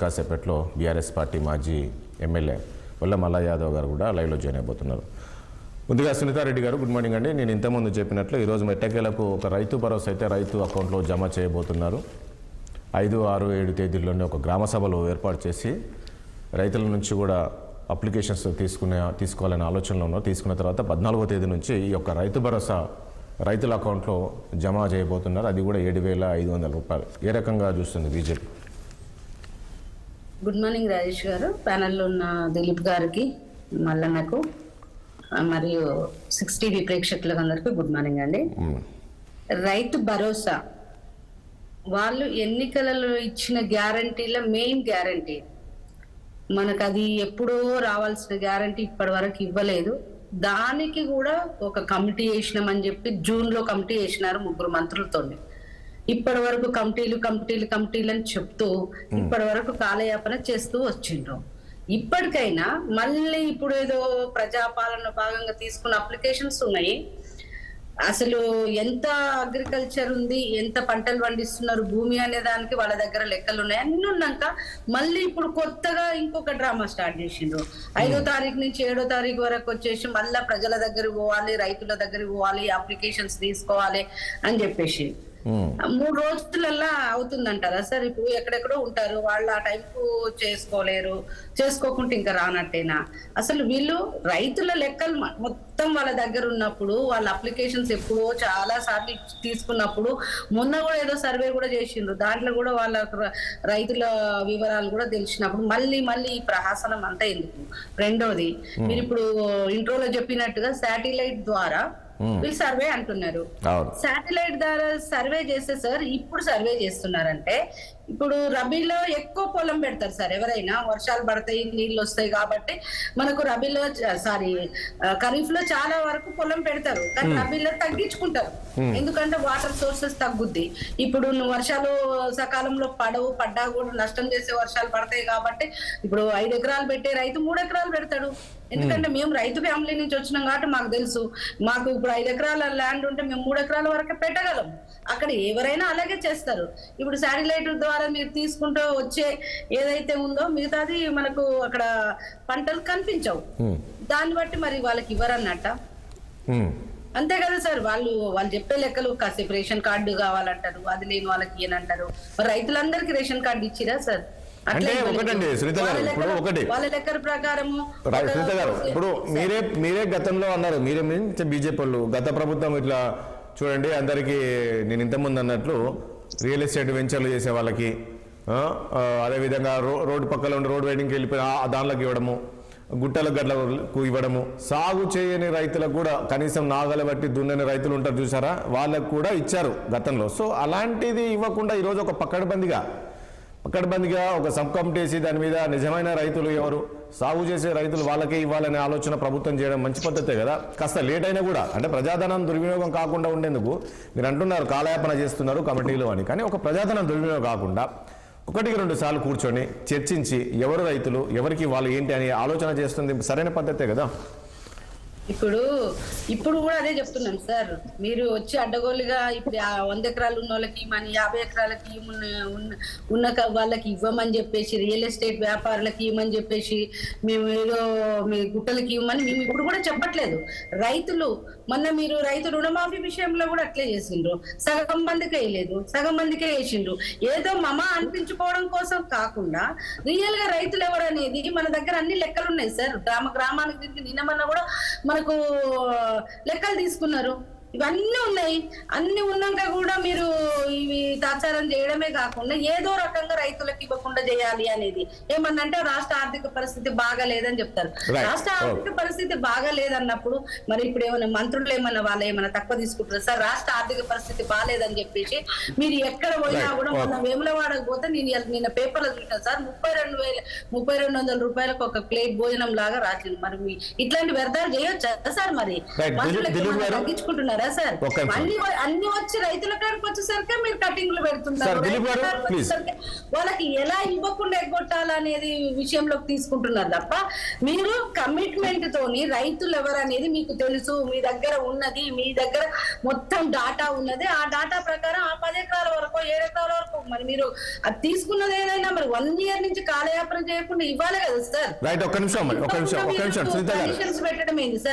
కాసేపట్లో BRS party మాజీ MLA వల్ల మల్లా యాదవ్ గారు కూడా లైవ్లో జాయిన్ అయిపోతున్నారు. ముందుగా సునీతారెడ్డి గారు గుడ్ మార్నింగ్ అండి. నేను ఇంతకుముందు చెప్పినట్లు ఈరోజు మెట్టకేలకు ఒక రైతు భరోసా అయితే రైతు అకౌంట్లో జమ చేయబోతున్నారు. 5, 6, 7 తేదీల్లోనే ఒక గ్రామ సభలు ఏర్పాటు చేసి రైతుల నుంచి కూడా అప్లికేషన్స్ తీసుకోవాలనే ఆలోచనలో ఉన్నారు. తీసుకున్న తర్వాత 14వ తేదీ నుంచి ఈ యొక్క రైతు భరోసా రైతుల అకౌంట్లో జమ చేయబోతున్నారు. అది కూడా 7,500 రూపాయలు. ఏ రకంగా చూస్తుంది బీజేపీ? గుడ్ మార్నింగ్ రాజేష్ గారు, ప్యానెల్లో ఉన్న దిలీప్ గారికి, మల్లన్నకు మరియు 6 టీవీ ప్రేక్షకులకు అందరికీ గుడ్ మార్నింగ్ అండి. రైతు భరోసా వాళ్ళు ఎన్నికలలో ఇచ్చిన గ్యారంటీల మెయిన్ గ్యారంటీ. మనకు అది ఎప్పుడో రావాల్సిన గ్యారంటీ ఇప్పటి వరకు ఇవ్వలేదు. దానికి కూడా ఒక కమిటీ వేసినామని చెప్పి జూన్లో కమిటీ వేసినారు 3 మంత్రులతో. ఇప్పటి వరకు కమిటీలు అని చెప్తూ ఇప్పటి వరకు కాలయాపన చేస్తూ వచ్చిండ్రు. ఇప్పటికైనా మళ్ళీ ఇప్పుడు ఏదో ప్రజాపాలన భాగంగా తీసుకున్న అప్లికేషన్స్ ఉన్నాయి. అసలు ఎంత అగ్రికల్చర్ ఉంది, ఎంత పంటలు పండిస్తున్నారు, భూమి అనే దానికి వాళ్ళ దగ్గర లెక్కలు ఉన్నాయి. అన్ని ఉన్నాక మళ్ళీ ఇప్పుడు కొత్తగా ఇంకొక డ్రామా స్టార్ట్ చేసిండ్రు. 5వ తారీఖు నుంచి 7వ తారీఖు వరకు వచ్చేసి మళ్ళా ప్రజల దగ్గరికి పోవాలి, రైతుల దగ్గరికి పోవాలి, అప్లికేషన్స్ తీసుకోవాలి అని చెప్పేసి 3 రోజులల్లా అవుతుందంటారా సార్? ఇప్పుడు ఎక్కడెక్కడో ఉంటారు వాళ్ళు, ఆ టైంకు చేసుకోలేరు, చేసుకోకుంటే ఇంకా రానట్టేనా? అసలు వీళ్ళు రైతుల లెక్కలు మొత్తం వాళ్ళ దగ్గర ఉన్నప్పుడు, వాళ్ళ అప్లికేషన్స్ ఎప్పుడో చాలా సార్లు తీసుకున్నప్పుడు, మొన్న కూడా ఏదో సర్వే కూడా చేసిండ్రు, దాంట్లో కూడా వాళ్ళ రైతుల వివరాలు కూడా తెలిసినప్పుడు మళ్ళీ ఈ ప్రహాసనం అంతా ఎందుకు? రెండోది, మీరు ఇప్పుడు ఇంట్రోలో చెప్పినట్టుగా శాటిలైట్ ద్వారా వీళ్ళు సర్వే అంటున్నారు. శాటిలైట్ ద్వారా సర్వే చేస్తే సార్, ఇప్పుడు సర్వే చేస్తున్నారంటే ఇప్పుడు రబీలో ఎక్కువ పొలం పెడతారు సార్. ఎవరైనా వర్షాలు పడతాయి, నీళ్ళు వస్తాయి కాబట్టి మనకు రబీలో ఖరీఫ్ లో చాలా వరకు పొలం పెడతారు, కానీ రబీలో తగ్గించుకుంటారు. ఎందుకంటే వాటర్ సోర్సెస్ తగ్గుద్ది. ఇప్పుడు వర్షాలు సకాలంలో పడ్డా కూడా నష్టం చేసే వర్షాలు పడతాయి కాబట్టి ఇప్పుడు 5 ఎకరాలు పెట్టే రైతు 3 ఎకరాలు పెడతాడు. ఎందుకంటే మేము రైతు ఫ్యామిలీ నుంచి వచ్చినాం కాబట్టి మాకు తెలుసు. మాకు ఇప్పుడు 5 ఎకరాల ల్యాండ్ ఉంటే మేము 3 ఎకరాల వరకు పెట్టగలం. అక్కడ ఎవరైనా అలాగే చేస్తారు. ఇప్పుడు శాటిలైట్ ద్వారా మీరు తీసుకుంటూ వచ్చే ఏదైతే ఉందో మిగతాది మనకు అక్కడ పంటలు కనిపించవు. దాన్ని బట్టి మరి వాళ్ళకి ఇవ్వరన్నట్ట. అంతే కదా సార్, వాళ్ళు చెప్పే లెక్కలు. కాసేపు రేషన్ కార్డు కావాలంటారు, అది లేని వాళ్ళకి ఇయ్యనంటారు. మరి రైతులందరికీ రేషన్ కార్డు ఇచ్చిరా సార్? అంటే ఒకటండి సునీత గారు, ఇప్పుడు ఒకటి వాళ్ళ లెక్కల ప్రకారము సునీత గారు, ఇప్పుడు మీరే గతంలో అన్నారు, మీరే బీజేపీ వాళ్ళు గత ప్రభుత్వం ఇట్లా చూడండి, అందరికీ నేను ఇంతకుముందు అన్నట్లు రియల్ ఎస్టేట్ వెంచర్లు చేసే వాళ్ళకి, అదేవిధంగా రోడ్డు పక్కన ఉండి రోడ్ వైడింగ్కి వెళ్ళిపోయి దానిలోకి ఇవ్వడము, గుట్టల గడ్లకు ఇవ్వడము, సాగు చేయని రైతులకు కూడా కనీసం నాగల బట్టి దున్నని రైతులు ఉంటారు చూసారా, వాళ్ళకు కూడా ఇచ్చారు గతంలో. సో అలాంటిది ఇవ్వకుండా ఈరోజు ఒక పక్కడబందిగా ఒక సబ్ కమిటీ వేసి దాని మీద నిజమైన రైతులు ఎవరు, సాగు చేసే రైతులు వాళ్ళకే ఇవ్వాలనే ఆలోచన ప్రభుత్వం చేయడం మంచి పద్ధతే కదా. కాస్త లేట్ అయినా కూడా, అంటే ప్రజాధనం దుర్వినియోగం కాకుండా ఉండేందుకు మీరు అంటున్నారు కాలయాపన చేస్తున్నారు కమిటీలు అని, కానీ ఒక ప్రజాధనం దుర్వినియోగం కాకుండా 1-2 సార్లు కూర్చొని చర్చించి ఎవరు రైతులు, ఎవరికి వాళ్ళు ఏంటి అని ఆలోచన చేస్తుంది సరైన పద్ధతే కదా. ఇప్పుడు కూడా అదే చెప్తున్నాం సార్. మీరు వచ్చి అడ్డగోలుగా ఇప్పుడు 100 ఎకరాలు ఉన్న వాళ్ళకి ఇవ్వమని, 50 ఎకరాలకి ఉన్న వాళ్ళకి ఇవ్వమని చెప్పేసి, రియల్ ఎస్టేట్ వ్యాపారులకి ఇవ్వమని చెప్పేసి, మేము ఏదో మీ గుట్టలకి ఇవ్వమని మేము ఇప్పుడు కూడా చెప్పట్లేదు. మొన్న మీరు రైతు రుణమాఫీ విషయంలో కూడా అట్లే చేసిండ్రు. సగం మందికే వేయలేదు, సగం మందికే వేసిండ్రు. ఏదో మమ అనిపించుకోవడం కోసం కాకుండా రియల్ గా రైతులు ఎవరు అనేది మన దగ్గర అన్ని లెక్కలు ఉన్నాయి సార్. గ్రామానికి తిరిగి నిన్నమన్నా కూడా మనకు లెక్కలు తీసుకున్నారు. ఇవన్నీ ఉన్నాయి. అన్ని ఉన్నాక కూడా మీరు ఇవి తాచారం చేయడమే కాకుండా ఏదో రకంగా రైతులకు ఇవ్వకుండా చేయాలి అనేది ఏమన్నంటే రాష్ట్ర ఆర్థిక పరిస్థితి బాగాలేదని చెప్తారు. రాష్ట్ర ఆర్థిక పరిస్థితి బాగాలేదన్నప్పుడు మరి ఇప్పుడు ఏమైనా మంత్రులు వాళ్ళు ఏమైనా తక్కువ తీసుకుంటారు సార్? రాష్ట్ర ఆర్థిక పరిస్థితి బాగాలేదని చెప్పేసి మీరు ఎక్కడ పోయినా కూడా మన వేములవాడకు పోతే నిన్న పేపర్లో చూసాను సార్, 32,200 రూపాయలకు ఒక ప్లేట్ భోజనం లాగా రాసింది. మరి ఇట్లాంటి వ్యర్థాలు చేయొచ్చా సార్? మరి తగ్గించుకుంటున్నారు పెడుతున్నారా సార్? ఒక్క నిమిషం. అన్ని వచ్చి రైతుల కాడికి వచ్చేసరికి మీరు కటింగ్లు సార్, పెడుతున్నారు. దిలీప్ గారు, రైతుల కాడికి ప్లీజ్. వచ్చేసరికి వాళ్ళకి ఎలా ఇవ్వకుండా ఎగ్గొట్టాలనేది విషయంలోకి తీసుకుంటున్నారు తప్ప మీరు కమిట్మెంట్ తోని రైతులు ఎవరు అనేది మీకు తెలుసు, మీ దగ్గర ఉన్నది, మీ దగ్గర మొత్తం డాటా ఉన్నది. ఆ డాటా ప్రకారం ఆ 10 ఎకరాల వరకు 7 ఎకరాల వరకు మరి మీరు అది తీసుకున్నది ఏదైనా మరి 1 ఇయర్ నుంచి కాలయాపన చేయకుండా ఇవ్వాలి కదా సార్. రైట్, ఒక్క నిమిషం సునీత గారు. పెట్టడం ఏంది సార్?